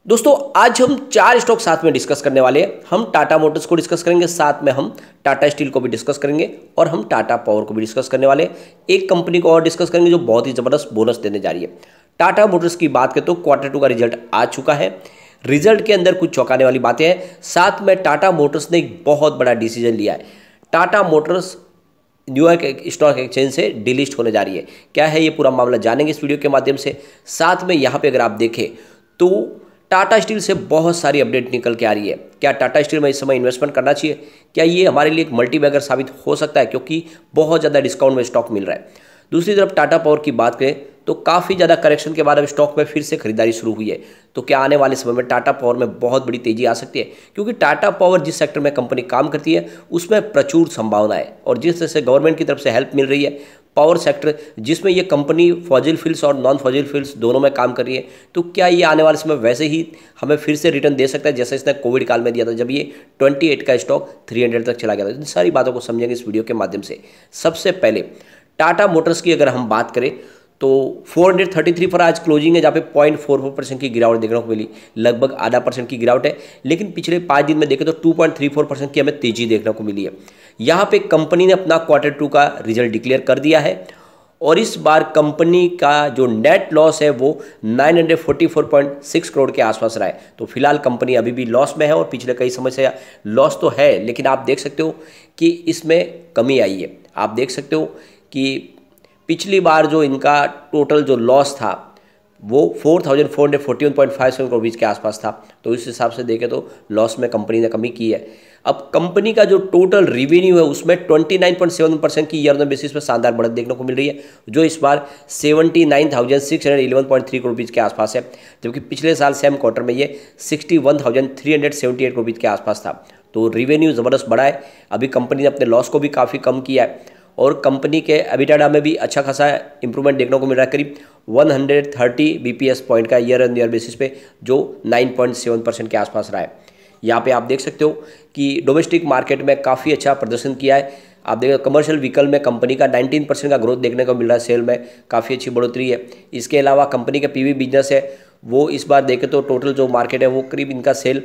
दोस्तों आज हम चार स्टॉक साथ में डिस्कस करने वाले हैं। हम टाटा मोटर्स को डिस्कस करेंगे, साथ में हम टाटा स्टील को भी डिस्कस करेंगे और हम टाटा पावर को भी डिस्कस करने वाले हैं। एक कंपनी को और डिस्कस करेंगे जो बहुत ही ज़बरदस्त बोनस देने जा रही है। टाटा मोटर्स की बात करें तो Q2 का रिजल्ट आ चुका है। रिजल्ट के अंदर कुछ चौंकाने वाली बातें हैं। साथ में टाटा मोटर्स ने एक बहुत बड़ा डिसीजन लिया है। Tata Motors New York stock exchange से डिलिस्ट होने जा रही है। क्या है ये पूरा मामला जानेंगे इस वीडियो के माध्यम से। साथ में यहाँ पे अगर आप देखें तो टाटा स्टील से बहुत सारी अपडेट निकल के आ रही है। क्या टाटा स्टील में इस समय इन्वेस्टमेंट करना चाहिए? क्या ये हमारे लिए एक मल्टीबैगर साबित हो सकता है, क्योंकि बहुत ज़्यादा डिस्काउंट में स्टॉक मिल रहा है। दूसरी तरफ टाटा पावर की बात करें तो काफ़ी ज़्यादा करेक्शन के बाद अब स्टॉक में फिर से खरीदारी शुरू हुई है। तो क्या आने वाले समय में टाटा पावर में बहुत बड़ी तेजी आ सकती है? क्योंकि टाटा पावर जिस सेक्टर में कंपनी काम करती है उसमें प्रचुर संभावना है, और जिस तरह से गवर्नमेंट की तरफ से हेल्प मिल रही है, पावर सेक्टर जिसमें ये कंपनी फॉजिल फ्यूल्स और नॉन फॉजिल फ्यूल्स दोनों में काम कर रही है, तो क्या ये आने वाले समय वैसे ही हमें फिर से रिटर्न दे सकता है जैसे इसने कोविड काल में दिया था, जब ये 28 का स्टॉक 300 तक चला गया था। इन सारी बातों को समझेंगे इस वीडियो के माध्यम से। सबसे पहले टाटा मोटर्स की अगर हम बात करें तो 433 पर आज क्लोजिंग है, जहाँ पे 0.44% की गिरावट देखने को मिली। लगभग आधा % की गिरावट है, लेकिन पिछले 5 दिन में देखें तो 2.34% की हमें तेजी देखने को मिली है। यहाँ पे कंपनी ने अपना Q2 का रिजल्ट डिक्लेयर कर दिया है, और इस बार कंपनी का जो नेट लॉस है वो 944.6 करोड़ के आसपास रहा है। तो फिलहाल कंपनी अभी भी लॉस में है, और पिछले कई समय से लॉस तो है, लेकिन आप देख सकते हो कि इसमें कमी आई है। आप देख सकते हो कि पिछली बार जो इनका टोटल जो लॉस था वो 4441.57 करोड़ के आसपास था। तो इस हिसाब से देखें तो लॉस में कंपनी ने कमी की है। अब कंपनी का जो टोटल रिवेन्यू है उसमें 29.7% की ईयर ऑन बेसिस पर शानदार बढ़त देखने को मिल रही है, जो इस बार 79,611.3 करोड़ रुपीज़ के आसपास है, जबकि पिछले साल सेम क्वार्टर में ये 61,378 करोड़ रुपीज़ के आसपास था। तो रिवेन्यू ज़बरदस्त बढ़ा है। अभी कंपनी ने अपने लॉस को भी काफ़ी कम किया है, और कंपनी के एबिटाडा में भी अच्छा खासा इंप्रूवमेंट देखने को मिल रहा है, करीब 130 BPS पॉइंट का ईयर ऑन ईयर बेसिस पे, जो 9.7% के आसपास रहा है। यहाँ पे आप देख सकते हो कि डोमेस्टिक मार्केट में काफ़ी अच्छा प्रदर्शन किया है। आप देखो कमर्शियल व्हीकल में कंपनी का 19% का ग्रोथ देखने को मिल रहा है, सेल में काफ़ी अच्छी बढ़ोतरी है। इसके अलावा कंपनी का PV बिजनेस है वो इस बार देखें तो टोटल जो मार्केट है वो करीब इनका सेल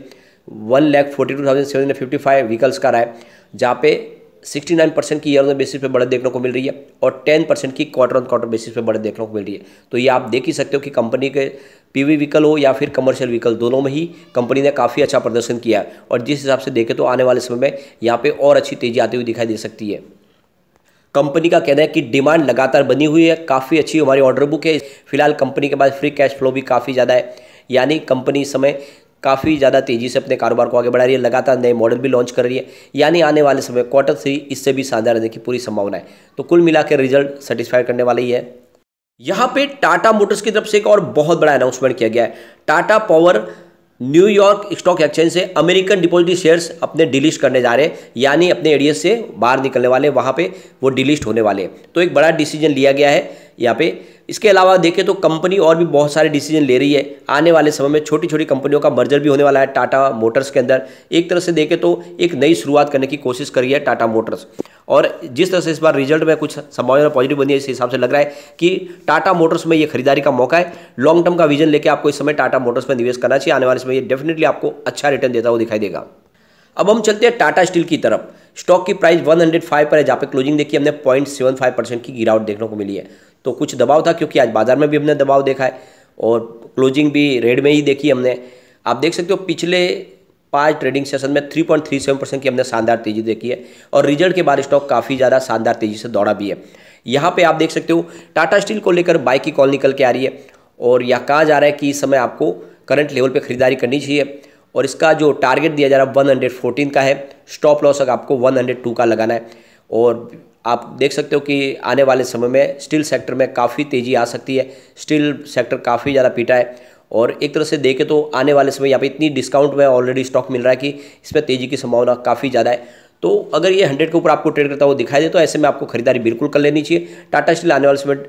1,42,755 व्हीकल्स का रहा है, जहाँ पे 69% की ईयर ऑन बेसिस पे बढ़त देखने को मिल रही है, और 10% की क्वार्टर ऑन क्वार्टर बेसिस पे बढ़त देखने को मिल रही है। तो ये आप देख ही सकते हो कि कंपनी के PV व्हीकल हो या फिर कमर्शियल व्हीकल, दोनों में ही कंपनी ने काफ़ी अच्छा प्रदर्शन किया है। और जिस हिसाब से देखें तो आने वाले समय में यहाँ पे और अच्छी तेजी आती हुई दिखाई दे सकती है। कंपनी का कहना है कि डिमांड लगातार बनी हुई है, काफ़ी अच्छी हमारी ऑर्डर बुक है। फिलहाल कंपनी के पास फ्री कैश फ्लो भी काफ़ी ज़्यादा है, यानी कंपनी इस समय काफ़ी ज़्यादा तेज़ी से अपने कारोबार को आगे बढ़ा रही है। लगातार नए मॉडल भी लॉन्च कर रही है, यानी आने वाले समय Q3 इससे भी शानदार रहने की पूरी संभावना है। तो कुल मिलाकर रिजल्ट सेटिस्फाई करने वाला ही है। यहाँ पे टाटा मोटर्स की तरफ से एक और बहुत बड़ा अनाउंसमेंट किया गया है। Tata power New York stock exchange से अमेरिकन डिपॉजिटरी शेयर्स अपने डिलिस्ट करने जा रहे हैं, यानी अपने एडीएस से बाहर निकलने वाले, वहाँ पे वो डिलिस्ट होने वाले हैं। तो एक बड़ा डिसीजन लिया गया है यहाँ पे। इसके अलावा देखें तो कंपनी और भी बहुत सारे डिसीजन ले रही है। आने वाले समय में छोटी छोटी कंपनियों का मर्जर भी होने वाला है टाटा मोटर्स के अंदर। एक तरह से देखें तो एक नई शुरुआत करने की कोशिश करी है टाटा मोटर्स, और जिस तरह से इस बार रिजल्ट में कुछ संभावना पॉजिटिव बनी है, इस हिसाब से लग रहा है कि टाटा मोटर्स में ये खरीदारी का मौका है। लॉन्ग टर्म का विजन लेके आपको इस समय टाटा मोटर्स में निवेश करना चाहिए। आने वाले समय ये डेफिनेटली आपको अच्छा रिटर्न देता हुआ दिखाई देगा। अब हम चलते हैं टाटा स्टील की तरफ। स्टॉक की प्राइस 105 पर है, जहाँ पे क्लोजिंग देखी हमने 0.75% की गिरावट देखने को मिली है। तो कुछ दबाव था, क्योंकि आज बाजार में भी हमने दबाव देखा है, और क्लोजिंग भी रेड में ही देखी हमने। आप देख सकते हो पिछले 5 ट्रेडिंग सेशन में 3.37% की हमने शानदार तेजी देखी है, और रिजल्ट के बाद स्टॉक काफ़ी ज़्यादा शानदार तेजी से दौड़ा भी है। यहाँ पे आप देख सकते हो टाटा स्टील को लेकर बाय की कॉल निकल के आ रही है, और यह कहा जा रहा है कि इस समय आपको करंट लेवल पे खरीदारी करनी चाहिए, और इसका जो टारगेट दिया जा रहा है 114 का है। स्टॉप लॉस आपको 102 का लगाना है। और आप देख सकते हो कि आने वाले समय में स्टील सेक्टर में काफ़ी तेज़ी आ सकती है। स्टील सेक्टर काफ़ी ज़्यादा पीटा है, और एक तरह से देखें तो आने वाले समय यहाँ पे इतनी डिस्काउंट में ऑलरेडी स्टॉक मिल रहा है कि इसमें तेज़ी की संभावना काफ़ी ज़्यादा है। तो अगर ये 100 के ऊपर आपको ट्रेड करता हुआ दिखाई दे तो ऐसे में आपको खरीदारी बिल्कुल कर लेनी चाहिए। टाटा स्टील आने वाले समय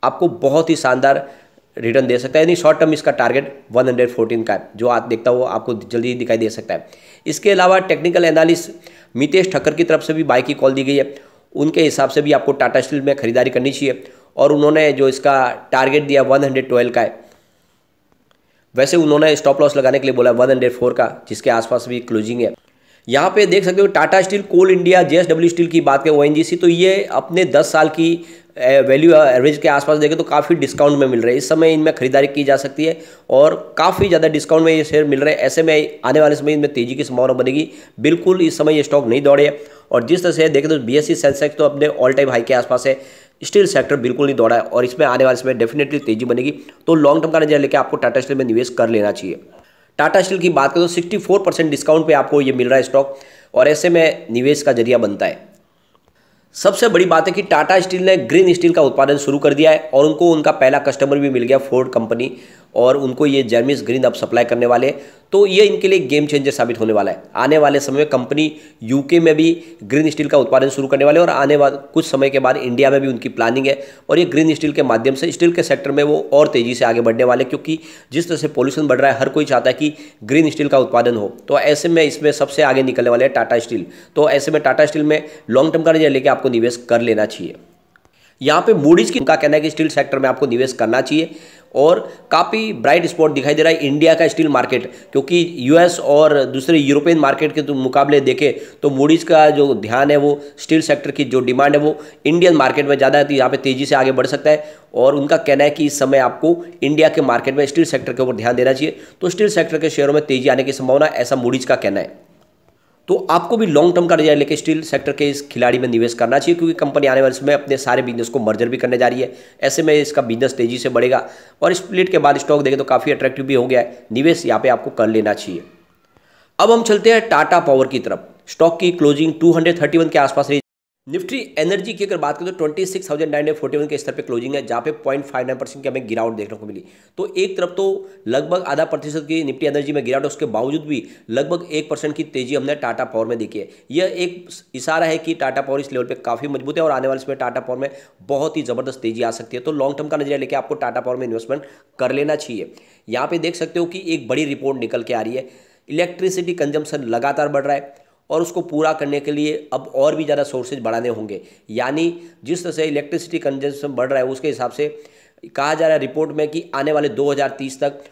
आपको बहुत ही शानदार रिटर्न दे सकता है, यानी शॉर्ट टर्म इसका टारगेट 114 का है, जो आप देखता हो आपको जल्दी दिखाई दे सकता है। इसके अलावा टेक्निकल एनालिस्ट मितेश ठक्कर की तरफ से भी बाय की कॉल दी गई है। उनके हिसाब से भी आपको टाटा स्टील में खरीदारी करनी चाहिए, और उन्होंने जो इसका टारगेट दिया 112 का है। वैसे उन्होंने स्टॉप लॉस लगाने के लिए बोला 104 का, जिसके आसपास भी क्लोजिंग है। यहाँ पे देख सकते हो टाटा स्टील, कोल इंडिया, जेएसडब्ल्यू स्टील की बात करें, ओएनजीसी, तो ये अपने 10 साल की वैल्यू एवरेज के आसपास देखें तो काफ़ी डिस्काउंट में मिल रहे हैं। इस समय इनमें खरीदारी की जा सकती है और काफ़ी ज़्यादा डिस्काउंट में ये शेयर मिल रहे हैं। ऐसे में आने वाले समय इनमें तेजी की संभावना बनेगी। बिल्कुल इस समय ये स्टॉक नहीं दौड़े है और जिस तरह से देखें तो बीएसई सेंसेक्स तो अपने ऑल टाइम हाई के आसपास है। स्टील सेक्टर बिल्कुल नहीं दौड़ा है और इसमें आने वाले समय डेफिनेटली तेजी बनेगी। तो लॉन्ग टर्म का नजरिया लेकर आपको टाटा स्टील में निवेश कर लेना चाहिए। टाटा स्टील की बात करें तो 64% डिस्काउंट पे आपको ये मिल रहा है स्टॉक और ऐसे में निवेश का जरिया बनता है। सबसे बड़ी बात है कि टाटा स्टील ने ग्रीन स्टील का उत्पादन शुरू कर दिया है और उनको उनका पहला कस्टमर भी मिल गया, फोर्ड कंपनी, और उनको ये जर्मिस ग्रीन अब सप्लाई करने वाले हैं। तो ये इनके लिए गेम चेंजर साबित होने वाला है। आने वाले समय में कंपनी यूके में भी ग्रीन स्टील का उत्पादन शुरू करने वाले और आने वाले कुछ समय के बाद इंडिया में भी उनकी प्लानिंग है और ये ग्रीन स्टील के माध्यम से स्टील के सेक्टर में वो और तेज़ी से आगे बढ़ने वाले, क्योंकि जिस तरह से पोल्यूशन बढ़ रहा है हर कोई चाहता है कि ग्रीन स्टील का उत्पादन हो। तो ऐसे में इसमें सबसे आगे निकलने वाले हैं टाटा स्टील। तो ऐसे में टाटा स्टील में लॉन्ग टर्म का नजरिया लेके आपको निवेश कर लेना चाहिए। यहाँ पे मूडीज की उनका कहना है कि स्टील सेक्टर में आपको निवेश करना चाहिए और काफ़ी ब्राइट स्पॉट दिखाई दे रहा है इंडिया का स्टील मार्केट, क्योंकि यूएस और दूसरे यूरोपियन मार्केट के मुकाबले देखें तो मूडीज का जो ध्यान है वो स्टील सेक्टर की जो डिमांड है वो इंडियन मार्केट में ज़्यादा है। तो यहाँ पे तेज़ी से आगे बढ़ सकता है और उनका कहना है कि इस समय आपको इंडिया के मार्केट में स्टील सेक्टर के ऊपर ध्यान देना चाहिए। तो स्टील सेक्टर के शेयरों में तेजी आने की संभावना, ऐसा मूडीज का कहना है। तो आपको भी लॉन्ग टर्म का नजरिया लेकर स्टील सेक्टर के इस खिलाड़ी में निवेश करना चाहिए, क्योंकि कंपनी आने वाले समय अपने सारे बिजनेस को मर्जर भी करने जा रही है। ऐसे में इसका बिजनेस तेजी से बढ़ेगा और स्प्लिट के बाद स्टॉक देखें तो काफ़ी अट्रैक्टिव भी हो गया है। निवेश यहाँ पे आपको कर लेना चाहिए। अब हम चलते हैं टाटा पावर की तरफ। स्टॉक की क्लोजिंग 231 के आसपास रही। निफ्टी एनर्जी की अगर बात करें तो 26,941 के स्तर पे क्लोजिंग है, जहाँ पे 0.59% की हमें गिरावट देखने को मिली। तो एक तरफ तो लगभग आधा प्रतिशत की निफ्टी एनर्जी में गिरावट, उसके बावजूद भी लगभग 1% की तेजी हमने टाटा पावर में देखी है। यह एक इशारा है कि टाटा पावर इस लेवल पे काफ़ी मजबूत है और आने वाले समय टाटा पावर में बहुत ही ज़बरदस्त तेजी आ सकती है। तो लॉन्ग टर्म का नजरिया लेकर आपको टाटा पावर में इन्वेस्टमेंट कर लेना चाहिए। यहाँ पे देख सकते हो कि एक बड़ी रिपोर्ट निकल के आ रही है। इलेक्ट्रिसिटी कंजम्पशन लगातार बढ़ रहा है और उसको पूरा करने के लिए अब और भी ज़्यादा सोर्सेज बढ़ाने होंगे। यानी जिस तरह से इलेक्ट्रिसिटी कंजम्पशन बढ़ रहा है उसके हिसाब से कहा जा रहा है रिपोर्ट में कि आने वाले 2030 तक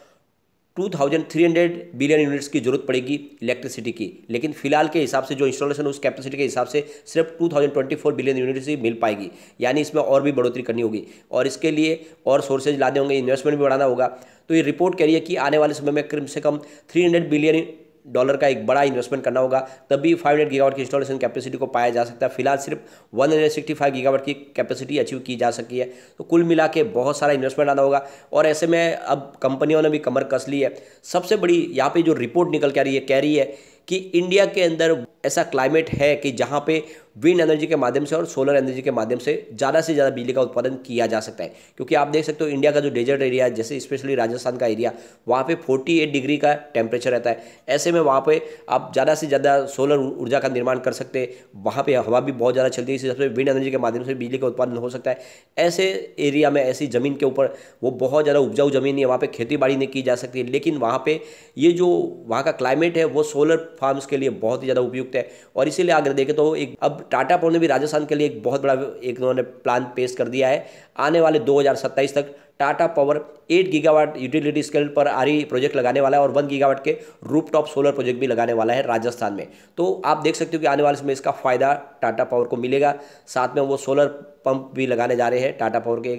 2300 बिलियन यूनिट्स की जरूरत पड़ेगी इलेक्ट्रिसिटी की। लेकिन फिलहाल के हिसाब से जो इंस्टॉलेशन उस कैपेसिटी के हिसाब से सिर्फ 2024 बिलियन यूनिट्स ही मिल पाएगी। यानी इसमें और भी बढ़ोतरी करनी होगी और इसके लिए और सोर्सेज लाने होंगे, इन्वेस्टमेंट भी बढ़ाना होगा। तो ये रिपोर्ट कह रही है कि आने वाले समय में कम से कम $300 बिलियन का एक बड़ा इन्वेस्टमेंट करना होगा, तभी 500 गीगावाट की इंस्टॉलेशन कैपेसिटी को पाया जा सकता है। फिलहाल सिर्फ 165 गीगावाट की कैपेसिटी अचीव की जा सकी है। तो कुल मिला के बहुत सारा इन्वेस्टमेंट आना होगा और ऐसे में अब कंपनियों ने भी कमर कस ली है। सबसे बड़ी यहाँ पे जो रिपोर्ट निकल के आ रही है कह रही है कि इंडिया के अंदर ऐसा क्लाइमेट है कि जहाँ पे विंड एनर्जी के माध्यम से और सोलर एनर्जी के माध्यम से ज़्यादा बिजली का उत्पादन किया जा सकता है। क्योंकि आप देख सकते हो इंडिया का जो डेजर्ट एरिया है, जैसे स्पेशली राजस्थान का एरिया, वहाँ पे 48 डिग्री का टेम्परेचर रहता है। ऐसे में वहाँ पे आप ज़्यादा से ज़्यादा सोलर ऊर्जा का निर्माण कर सकते हैं। वहाँ पे हवा भी बहुत ज़्यादा चलती है, इस हिसाब से विंड एनर्जी के माध्यम से बिजली का उत्पादन हो सकता है। ऐसे एरिया में, ऐसी ज़मीन के ऊपर वो बहुत ज़्यादा उपजाऊ ज़मीन है, वहाँ पर खेती बाड़ी नहीं की जा सकती है। लेकिन वहाँ पर ये जो वहाँ का क्लाइमेट है वो सोलर फार्म्स के लिए बहुत ही ज़्यादा उपयुक्त है और इसीलिए अगर देखें तो एक अब टाटा पावर ने भी राजस्थान के लिए एक बहुत बड़ा एक उन्होंने प्लान पेश कर दिया है। आने वाले 2027 तक Tata power 8 gigawatt utility scale पर आरई प्रोजेक्ट लगाने वाला है और 1 गीगावाट के रूफटॉप सोलर प्रोजेक्ट भी लगाने वाला है राजस्थान में। तो आप देख सकते हो कि आने वाले समय इसका फ़ायदा टाटा पावर को मिलेगा। साथ में वो सोलर पंप भी लगाने जा रहे हैं टाटा पावर के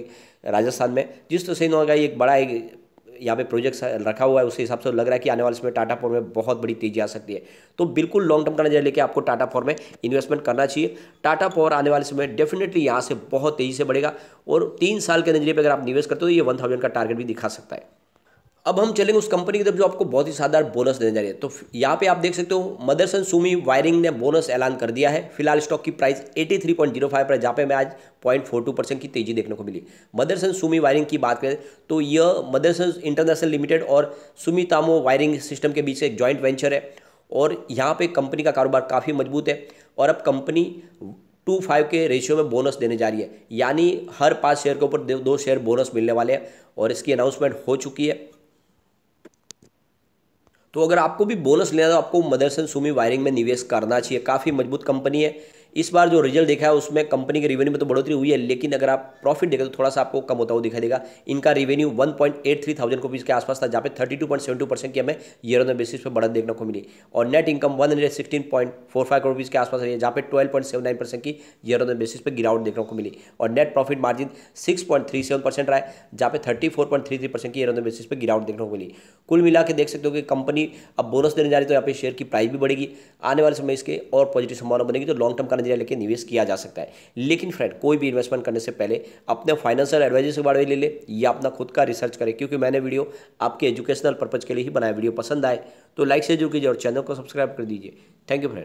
राजस्थान में। जिस तरह से इन्होंने एक बड़ा यहाँ पे प्रोजेक्ट रखा हुआ है, उसके हिसाब से लग रहा है कि आने वाले समय टाटा पावर में बहुत बड़ी तेजी आ सकती है। तो बिल्कुल लॉन्ग टर्म का नजरिया लेके आपको टाटा पावर में इन्वेस्टमेंट करना चाहिए। टाटा पावर आने वाले समय डेफिनेटली यहाँ से बहुत तेजी से बढ़ेगा और 3 साल के नजरिए पर अगर आप निवेश करते हो तो ये 1000 का टारगेट भी दिखा सकता है। अब हम चलेंगे उस कंपनी की तरफ जो आपको बहुत ही शानदार बोनस देने जा रही है। तो यहाँ पे आप देख सकते हो मदरसन सुमी वायरिंग ने बोनस ऐलान कर दिया है। फिलहाल स्टॉक की प्राइस 83.05 पर है, जहाँ पे मैं आज 0.42% की तेजी देखने को मिली। मदरसन सुमी वायरिंग की बात करें तो यह मदरसन इंटरनेशनल लिमिटेड और सुमितामो वायरिंग सिस्टम के बीच एक जॉइंट वेंचर है और यहाँ पे कंपनी का कारोबार काफ़ी मजबूत है और अब कंपनी 2:5 के रेशियो में बोनस देने जा रही है। यानी हर 5 शेयर के ऊपर 2 शेयर बोनस मिलने वाले हैं और इसकी अनाउंसमेंट हो चुकी है। तो अगर आपको भी बोनस लेना है तो आपको मदरसन सुमी वायरिंग में निवेश करना चाहिए। काफ़ी मजबूत कंपनी है। इस बार जो रिजल्ट देखा है उसमें कंपनी के रेवेन्यू में तो बढ़ोतरी हुई है, लेकिन अगर आप प्रॉफिट देखें तो थोड़ा सा आपको कम होता हुआ दिखाई देगा। इनका रेवेन्यू 1.83 थाउजेंड रुपीज़ के आसपास था, जहाँ पे 32.72% की हमें ईयर ऑन बेसिस पे बढ़त देखने को मिली। और नेट इनकम 116.45 करोड़ रुपीज़ के आसपास रही है, जहाँ पे 12.79% की ईयर ऑन बेसिस पे गिरावट देखने को मिली। और नेट प्रॉफिट मार्जिन 6.37% रहा है, जहाँ पे 34.33% की ईयर ऑन बेसिस पे गिरावट देखने को मिली। कुल मिला के देख सकते हो कि कंपनी अब बोनस देने जा रही है, तो यहाँ पे शेयर की प्राइस भी बढ़ेगी। आने वाले समय इसके और पॉजिटिव संभावना बनेगी, तो लॉन्ग टर्म का नजरिया लेके निवेश किया जा सकता है। लेकिन फ्रेंड, कोई भी इन्वेस्टमेंट करने से पहले अपने फाइनेंशियल एडवाइजर से बारे में ले ले या अपना खुद का रिसर्च करें, क्योंकि मैंने वीडियो आपके एजुकेशनल पर्पज के लिए ही बनाया। वीडियो पसंद आए तो लाइक से जरूर कीजिए और चैनल को सब्सक्राइब कर दीजिए। Thank you friend.